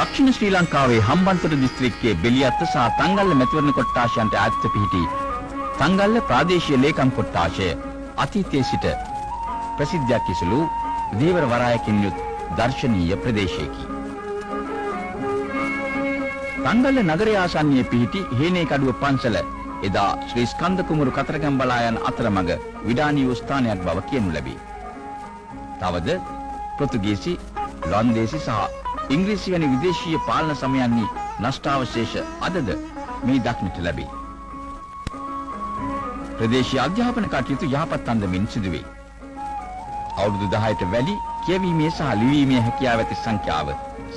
දක්ෂිණ ශ්‍රී ලංකාවේ හම්බන්තොට දිස්ත්‍රික්කයේ බෙලියත්ත සහ තංගල්ල මැතිවරණ කොට්ටාශයන්ට ඈත්ව පිහිටි තංගල්ල ප්‍රාදේශීය ලේකම් කොට්ටාශය අතීතයේ සිට ප්‍රසිද්ධයක් කිසළු දීවර වරායකින් යුත් දර්ශනීය ප්‍රදේශයකි. තංගල්ල නගරය ආසන්නයේ පිහිටි හේනේ කඩුව පන්සල එදා ශ්‍රී ස්කන්ධ කුමරු කතරගම බලා යන අතරමඟ විඩානීය ස්ථානයක් බව කියනු ලැබේ. තවද පෘතුගීසි, ලන්දේසි සහ ඉංග්‍රීසි වැනි විදේශීය පාලන සමයන්හි නෂ්ටාවශේෂ අදද මේ දක්නට ලැබේ. ප්‍රදේශීය අධ්‍යාපන කටයුතු යහපත් අන්දමින් සිදුවේ. අවුරුදු 10ට වැඩි කියවීමේ සහ ලිවීමේ හැකියාව ඇති සංඛ්‍යාව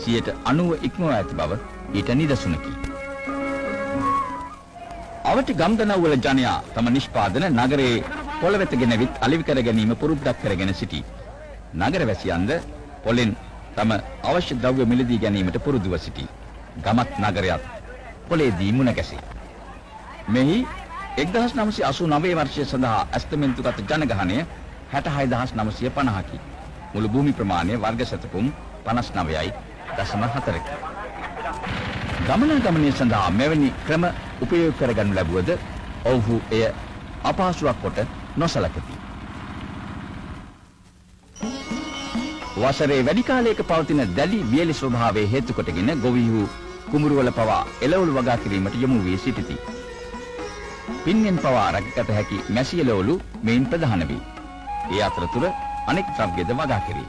90% ඉක්මවා ඇති බව ඊට නිදසුනකි. අවටි ගම්දනව්වල ජනයා තම නිෂ්පාදන නගරයේ පොළවෙත ගෙනවිත් අලෙවි කර ගැනීම පුරුද්දක් කරගෙන සිටි. නගරවැසියන්ද පොළෙන් තම අවශ්‍ය ද්‍රව්‍ය මිලදී ගැනීමට පුරුදුව සිටි. ගමත් නගරයත් පොළේදී මුණ ගැසේ. මෙහි 1989 වර්ෂය සඳහා ඇස්තමෙන්තුගත ජනගහනය 66950කි. මුළු භූමි ප්‍රමාණය වර්ග සැතපුම් 59.4කි. ගමනාගමනය සඳහා මෙවැනි ක්‍රම උපයෝග කරගනු ලැබුවද ඔවුහු එය අපහසුවක් කොට නොසලකති. වසරේ වැඩි කාලයක පවතින දැඩි වියලි ස්වභාවයේ හේතු කොටගෙන ගොවිහු කුඹුරුවල පවා එළවලු වගා කිරීමට යොමු වී සිටිති. පින්නෙන් පවා රැකගත හැකි මැසි එළවලු මෙයින් ප්‍රධාන වේ. ඒ අතරතුර අනෙක් ද්‍රව්‍යද වගා කෙරේ.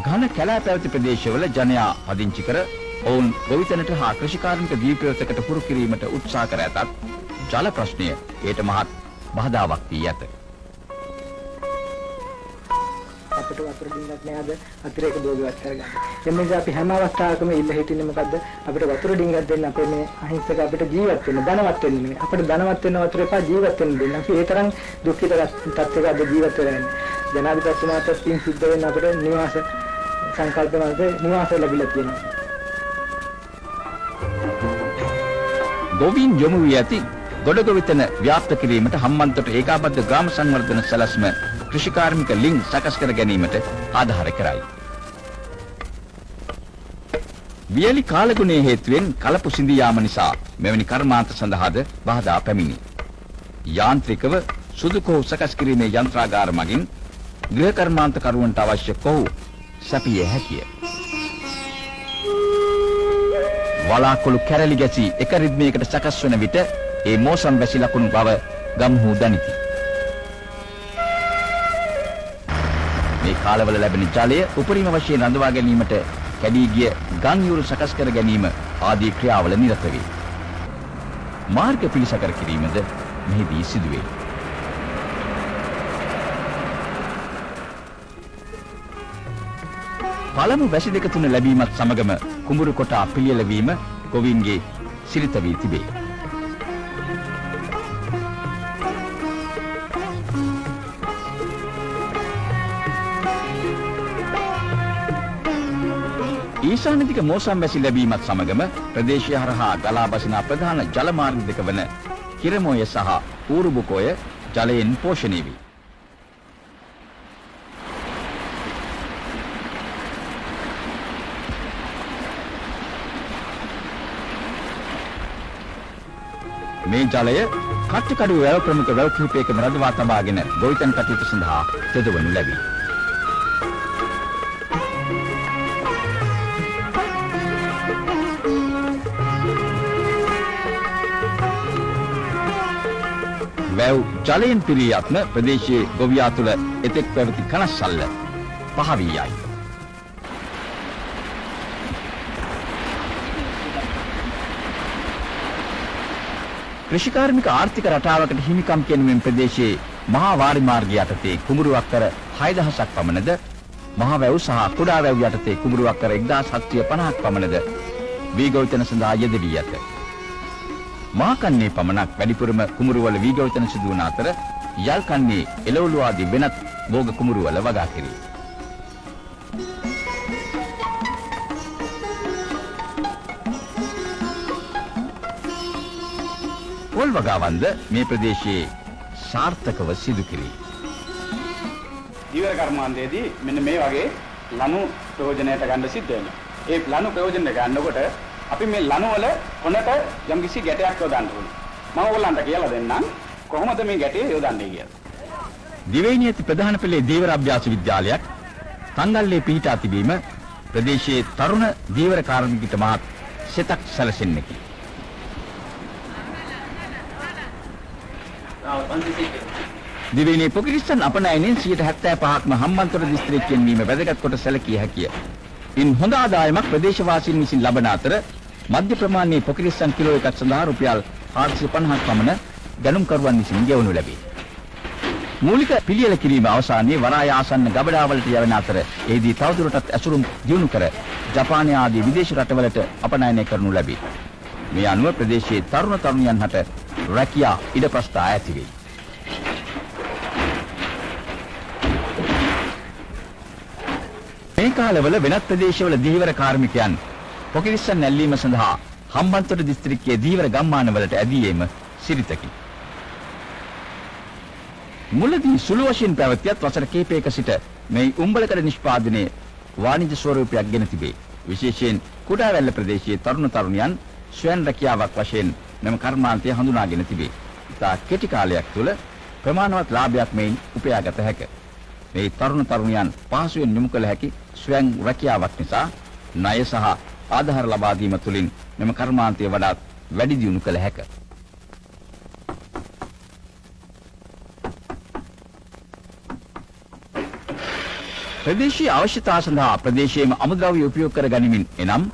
ඝන කැලෑ පැවති ප්‍රදේශවල ජනයා පදිංචි කර ඔවුන් ගොවිතැනට හා කෘෂිකාර්මික දීප්‍රයෝතකට පුරු කිරීමට උත්සාහ කර ඇතත් ජල ප්‍රශ්නය ඒට මහත් බාධාවක් වී ඇත. අපිට වතුර ඩිංගක් නෑද අතිරේක භෝගවත් කරගන්න. ඒ නිසා අපි හැම අවස්ථාවකම ඉල්ල හිටින්නේ මොකද්ද? අපිට වතුර ඩිංගක් දෙන්න අපේ මේ අහිංසක අපිට ජීවත් වෙන්න ධනවත් වෙන්න නෙමෙයි. අපිට ධනවත් වෙන්න වතුර එපා ජීවත් වෙන්න දෙන්න. අපි ඒ තරම් දුක්ඛිත තත්ත්වයක අද ජීවත් වෙලා ඉන්නේ. ජනාධිපතිතුමාට පින් සිද්ධ වෙන්න අපිට නිවාස සංකල්පවලට නිවාස ලැබිලා තියෙනවා. ගොවීන් යොමු වී ඇති ගොඩගොවිතැන ව්‍යාප්ත කිරීමට හම්බන්තොට ඒකාබද්ධ ග්‍රාම සංවර්ධන සැලැස්ම කෘෂිකාර්මික ලිං සකස් කර ගැනීමට ආධාර කරයි. වියලි කාලගුණයේ හේතුවෙන් කලපු සිඳී යාම නිසා මෙවැනි කර්මාන්ත සඳහාද බාධා පැමිණි. යාන්ත්‍රිකව සුදු කොහු සකස් කිරීමේ යන්ත්‍රාගාර මගින් ගෘහ කර්මාන්ත කරුවන්ට අවශ්‍ය කොහු සැපිය හැකිය. වලාකුළු කැරලි ගැසී එක රිද්මයකට සකස් වන විට ඒ මෝසම් වැසි ලකුණු බව ගම්හු දනිති. මේ කාලවල ලැබෙන ජලය උපරිම වශයෙන් රඳවා ගැනීමට කැඩී ගිය ගම් යුරු සකස් කර ගැනීම ආදී ක්‍රියාවල නිරත වේ. මාර්ග පිළිසකර කිරීමද මෙහිදී සිදුවේ. පළමු වැසි දෙක තුන ලැබීමත් සමගම කුඹුරු කොටා පිළියෙල වීම ගොවීන්ගේ සිරිත වී තිබේ. ඊශානදික මෝසම් වැසි ලැබීමත් සමගම ප්‍රදේශය හරහා ගලා බසින ප්‍රධාන ජල මාර්ග දෙක වන කිරමෝය සහ ඌරුබුකෝය ජලයෙන් පෝෂණය වේ. මේ ජලය කට්ටිකඩුව වැව ප්‍රමුඛ වැව කිහිපයකම රඳවා තබාගෙන ගොවිතැන් කටයුතු සඳහා යොදවනු ලැබේ. වැව් ජලයෙන් පිරී යත්ම ප්‍රදේශයේ ගොවියා තුළ එතෙක් පැවති කනස්සල්ල පහ වී යයි. කෘෂිකාර්මික ආර්ථික රටාවකට හිමිකම් කෙනෙමින් ප්‍රදේශයේ මහා වාරි මාර්ගය යටතේ කුඹුරු අක්කර 6000ක් පමණද මහා වැව් සහ කුඩා වැව් යටතේ කුඹුරු අක්කර 1750ක් පමණද වීගොවිතැන සඳහා යෙදවී ඇත. මහා කන්නේ පමණක් වැඩිපුරම කුඹුරුවල වීගොවිතැන සිදුවන අතර යල් කන්නේ එළවලු ආදී වෙනත් භෝග කුඹුරුවල වගා කෙරේ. පොල් වගාවන්ද මේ ප්‍රදේශයේ සාර්ථකව සිදු කෙරේ. ජීවර කර්මාන්තයේදී මෙන්න මේ වගේ ලනු ප්‍රයෝජනයට ගන්න සිද්ධ වෙනවා. ඒ ලනු ප්‍රයෝජන ගන්නකොට අපි මේ ලනු වල කොනට යම්කිසි ගැටයක් යොදන්න ඕනේ. මම ඔයගලන්ට කියලා දෙන්නම් කොහොමද මේ ගැටේ යොදන්නේ කියලා. දිවයිනේ ඇති ප්‍රධාන පෙළේ ධීවර අභ්‍යාස විද්‍යාලයක් තංගල්ලේ පිහිටා තිබීම ප්‍රදේශයේ තරුණ ධීවර කාර්මිකයින්ට මහත් සෙතක් සැලසෙන්නකි. දිවයිනේ පොකිරිස්තන් අපනයනෙන් 75%ක්ම හම්බන්තොට දිස්ත්‍රික්කයෙන් වීම වැදගත් කොට සැලකිය හැකිය. ඉන් හොඳ ආදායමක් ප්‍රදේශවාසීන් විසින් ලබන අතර මධ්‍ය ප්‍රමාණයේ පොකිරිස්තන් කිලෝ එකක් සඳහා රුපියල් 450ක් පමණ ගණුම්කරුවන් විසින් ගෙවනු ලැබේ. මූලික පිළියෙල කිරීම අවසානයේ වරාය ආසන්න ගබඩාවලට යවන අතර එහිදී තවදුරටත් ඇසුරුම් දියුණු කර ජපානය ආදී විදේශ රටවලට අපනයනය කරනු ලැබේ. මේ අනුව ප්‍රදේශයේ තරුණ තරුණියන් හට රැකියා ඉඩ ප්‍රස්ථා ඇති වේ. මේ කාලවල වෙනත් ප්‍රදේශවල ධීවර කාර්මිකයන් පොකිරිස්සන් නැල්ලීම සඳහා හම්බන්තොට දිස්ත්‍රික්කයේ ධීවර ගම්මානවලට ඇදී ඒම සිරිතකි. මුලදී සුළු වශයෙන් පැවතියත් වසර කිහිපයක සිට මේ උම්බලකඩ නිෂ්පාදනයේ වාණිජ්‍ය ස්වරූපයක් ගෙන තිබේ. විශේෂයෙන් කුඩාවැල්ල ප්‍රදේශයේ තරුණ තරුණියන් ස්වයං රැකියාවක් වශයෙන් මෙම කර්මාන්තය හඳුනාගෙන තිබේ. ඉතා කෙටි කාලයක් තුළ ප්‍රමාණවත් ලාභයක් මෙයින් උපයාගත හැක. මේ තරුණ තරුණියන් පහසුවෙන් යොමු කළ හැකි ස්වයං රැකියාවක් නිසා ණය සහ ආධාර ලබා දීම තුළින් මෙම කර්මාන්තය වඩාත් වැඩි දියුණු කළ හැක. ප්‍රදේශීය අවශ්‍යතා සඳහා ප්‍රදේශයේම අමුද්‍රව්‍ය උපයෝග කර ගනිමින් එනම්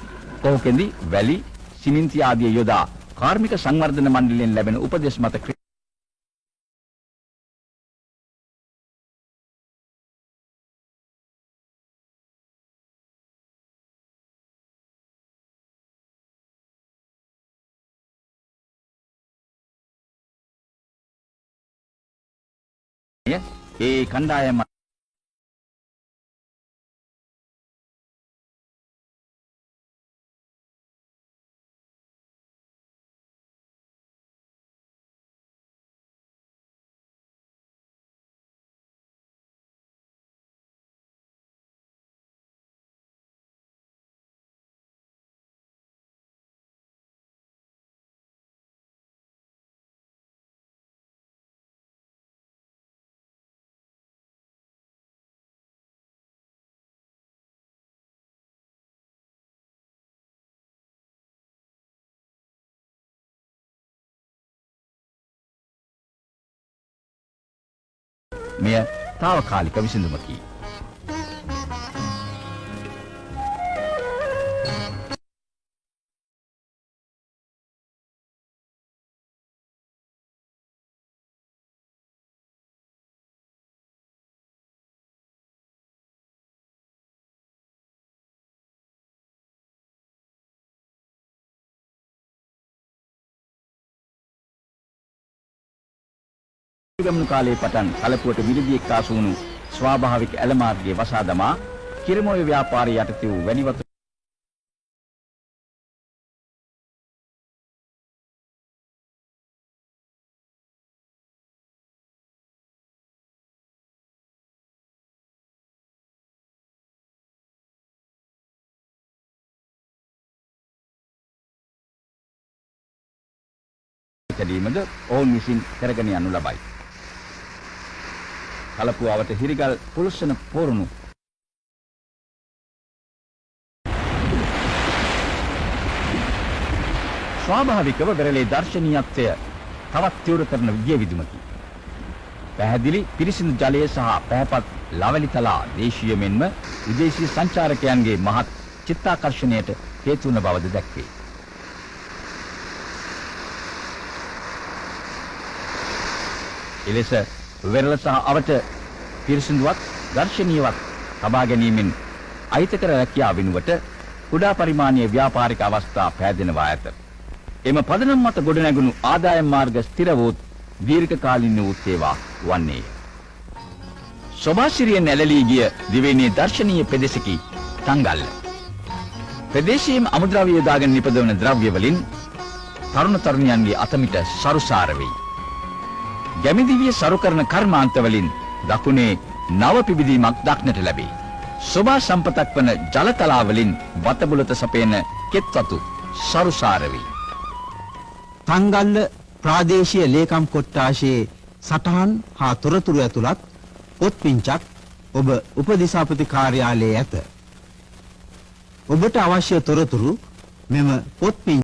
කොහොකෙන්දි වැලි සිමෙන්ති ආදී යොදා කාර්මික සංවර්ධන මණ්ඩලයෙන් ලැබෙන උපදෙස් මත ඒ කණ්ඩායම මෙය తాවකාලික විසඳුමකි. ගමන කාලයේ පටන් කලපුවට මිලදී එක්කාසු වුණු ස්වාභාවික ඇල මාර්ගයේ වසා දමා කිරිමොය ව්‍යාපාරය යටතේ වූ වැනි වතුර කැඩීමද ඔවුන් විසින් කරගෙන යනු ලබයි. කලපුවාවට හිරිගල් පුලුස්සන පෝරුණු ස්වාභාවිකව වෙරළේ දර්ශනීයත්වය තවත් තීව්‍ර කරන විද්‍ය විදුමකි. පැහැදිලි පිරිසිදු ජලය සහ පැහැපත් ලවලි තලා දේශීය මෙන්ම විදේශීය සංචාරකයන්ගේ මහත් චිත්තාකර්ෂණයට හේතු වන බවද දැක්වේ. එලෙස වෙරළ සහ අවට පිරිසිදුවත් දර්ශනීයවත් තබා ගැනීමෙන් අහිතකර රැකියාව වෙනුවට කුඩා පරිමාණීය ව්‍යාපාරික අවස්ථා පැහැදෙනවා ඇත. එම පදනම් මත ගොඩනැගුණු ආදායම් මාර්ග ස්ථිර වූත් දීර්ඝකාලීන වූ ඒවා වන්නේය. සෝමාසිරියෙන් ඇලලී ගිය දිවයිනේ දර්ශනීය ප්‍රදේශකි තංගල්ල. ප්‍රදේශයේම අමුද්‍රව්‍ය යොදාගෙන නිපදවන ද්‍රව්‍ය වලින් තරුණ තරුණියන්ගේ අතමිට සරුසාර වෙයි. ගැමිදිවිය සරු කරන කර්මාන්ත වලින් දකුණේ නව පිබිදීමක් දක්නට ලැබේ. සෝභා සම්පතක් වන ජල තලාවලින් වතබුලත සපයන කෙත් වතු සරුසාර වේ. තංගල්ල ප්‍රාදේශීය ලේකම් කොට්ටාශයේ සටහන් හා තොරතුරු ඇතුළත් පොත් පිංචක් ඔබ උපදිසාපති කාර්යාලයේ ඇත. ඔබට අවශ්‍ය තොරතුරු මෙම පොත් පිංච